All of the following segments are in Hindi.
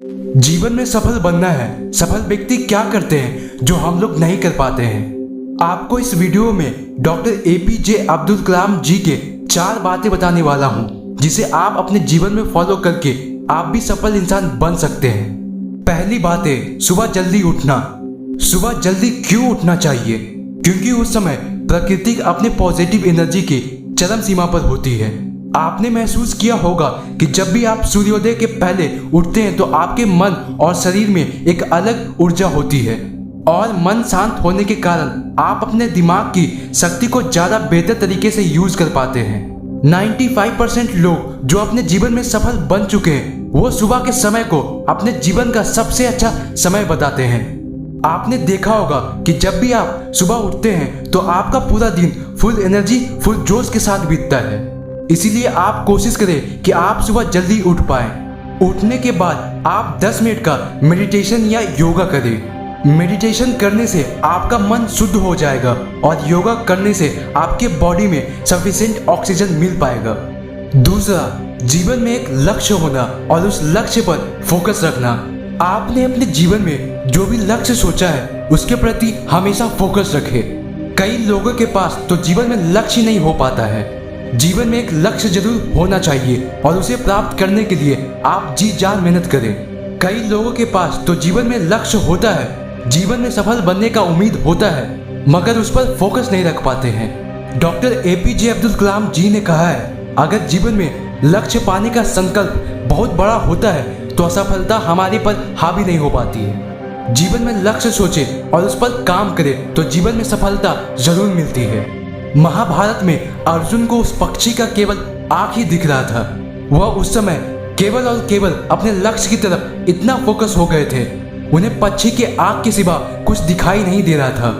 जीवन में सफल बनना है, सफल व्यक्ति क्या करते हैं जो हम लोग नहीं कर पाते हैं। आपको इस वीडियो में डॉक्टर एपीजे अब्दुल कलाम जी के 4 बातें बताने वाला हूं, जिसे आप अपने जीवन में फॉलो करके आप भी सफल इंसान बन सकते हैं। पहली बात है सुबह जल्दी उठना। सुबह जल्दी क्यों उठना चाहिए? क्योंकि उस समय प्रकृति अपने पॉजिटिव एनर्जी की चरम सीमा पर होती है। आपने महसूस किया होगा कि जब भी आप सूर्योदय के पहले उठते हैं तो आपके मन और शरीर में एक अलग ऊर्जा होती है और मन शांत होने के कारण आप अपने दिमाग की शक्ति को ज्यादा बेहतर तरीके से यूज कर पाते हैं। 95% लोग जो अपने जीवन में सफल बन चुके हैं वो सुबह के समय को अपने जीवन का सबसे अच्छा समय बताते हैं। आपने देखा होगा कि जब भी आप सुबह उठते हैं तो आपका पूरा दिन फुल एनर्जी फुल जोश के साथ बीतता है। इसीलिए आप कोशिश करें कि आप सुबह जल्दी उठ पाएं। उठने के बाद आप 10 मिनट का मेडिटेशन या योगा करें। मेडिटेशन करने से आपका मन शुद्ध हो जाएगा और योगा करने से आपके बॉडी में सफिशिएंट ऑक्सीजन मिल पाएगा। दूसरा, जीवन में एक लक्ष्य होना और उस लक्ष्य पर फोकस रखना। आपने अपने जीवन में जो भी लक्ष्य सोचा है उसके प्रति हमेशा फोकस रखें। कई लोगों के पास तो जीवन में लक्ष्य नहीं हो पाता है। जीवन में एक लक्ष्य जरूर होना चाहिए और उसे प्राप्त करने के लिए आप जी जान मेहनत करें। कई लोगों के पास तो जीवन में लक्ष्य होता है, जीवन में सफल बनने का उम्मीद होता है, मगर उस पर फोकस नहीं रख पाते हैं। डॉक्टर एपीजे अब्दुल कलाम जी ने कहा है, अगर जीवन में लक्ष्य पाने का संकल्प बहुत बड़ा होता है तो असफलता हमारे पर हावी नहीं हो पाती है। जीवन में लक्ष्य सोचे और उस पर काम करे तो जीवन में सफलता जरूर मिलती है। महाभारत में अर्जुन को उस पक्षी का केवल आँख ही दिख रहा था। वह उस समय केवल और केवल अपने लक्ष्य की तरफ इतना फोकस हो गए थे, उन्हें पक्षी के आँख के सिवा कुछ दिखाई नहीं दे रहा था।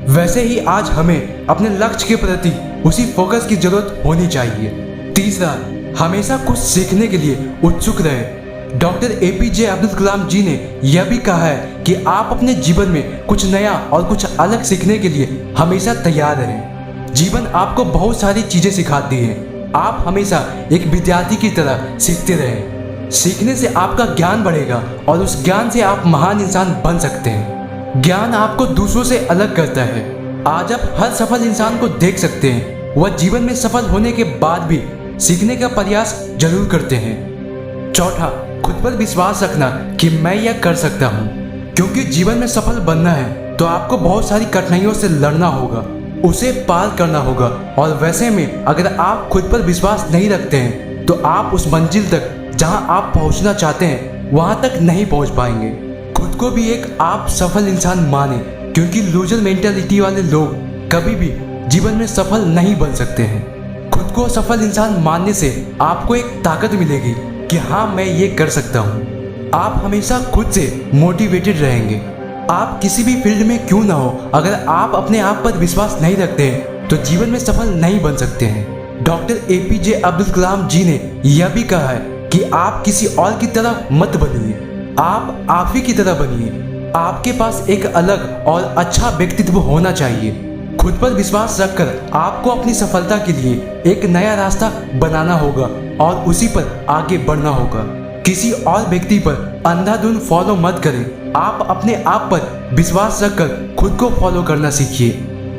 वैसे ही आज हमें अपने लक्ष्य के प्रति उसी फोकस की जरूरत होनी चाहिए। तीसरा, हमेशा कुछ सीखने के लिए उत्सुक रहे। डॉक्टर एपीजे अब्दुल कलाम जी ने यह भी कहा है कि आप अपने जीवन में कुछ नया और कुछ अलग सीखने के लिए हमेशा तैयार रहें। जीवन आपको बहुत सारी चीजें सिखाती है। आप हमेशा एक विद्यार्थी की तरह सीखते रहें। सीखने से आपका ज्ञान बढ़ेगा और उस ज्ञान से आप महान इंसान बन सकते हैं। ज्ञान आपको दूसरों से अलग करता है। आज आप हर सफल इंसान को देख सकते हैं, वह जीवन में सफल होने के बाद भी सीखने का प्रयास जरूर करते हैं। चौथा, खुद पर विश्वास रखना कि मैं यह कर सकता हूँ। क्योंकि जीवन में सफल बनना है तो आपको बहुत सारी कठिनाइयों से लड़ना होगा, उसे पार करना होगा। और वैसे में अगर आप खुद पर विश्वास नहीं रखते हैं तो आप उस मंजिल तक जहां आप पहुंचना चाहते हैं वहां तक नहीं पहुंच पाएंगे। खुद को भी एक आप सफल इंसान माने, क्योंकि लूजर मेंटालिटी वाले लोग कभी भी जीवन में सफल नहीं बन सकते हैं। खुद को सफल इंसान मानने से आपको एक ताकत मिलेगी कि हाँ, मैं ये कर सकता हूँ। आप हमेशा खुद से मोटिवेटेड रहेंगे। आप किसी भी फील्ड में क्यों ना हो, अगर आप अपने आप पर विश्वास नहीं रखते हैं तो जीवन में सफल नहीं बन सकते हैं। डॉक्टर एपीजे अब्दुल कलाम जी ने यह भी कहा है कि आप किसी और की तरह मत बनिए, आप ही की तरह बनिए। आपके पास एक अलग और अच्छा व्यक्तित्व होना चाहिए। खुद पर विश्वास रखकर आपको अपनी सफलता के लिए एक नया रास्ता बनाना होगा और उसी पर आगे बढ़ना होगा। किसी और व्यक्ति पर अंधाधुंध फॉलो मत करें। आप अपने आप पर विश्वास रखकर खुद को फॉलो करना सीखिए।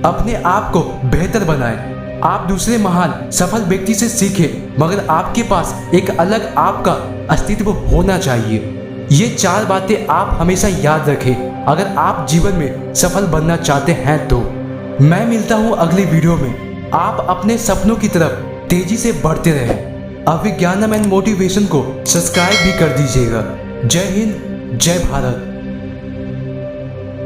अपने आप को बेहतर बनाएं। आप दूसरे महान सफल व्यक्ति से सीखें, मगर आपके पास एक अलग आपका अस्तित्व होना चाहिए। ये 4 बातें आप हमेशा याद रखें अगर आप जीवन में सफल बनना चाहते हैं तो। मैं मिलता हूँ अगली वीडियो में। आप अपने सपनों की तरफ तेजी से बढ़ते रहें। अभिज्ञानम एंड मोटिवेशन को सब्सक्राइब भी कर दीजिएगा। जय हिंद, जय भारत।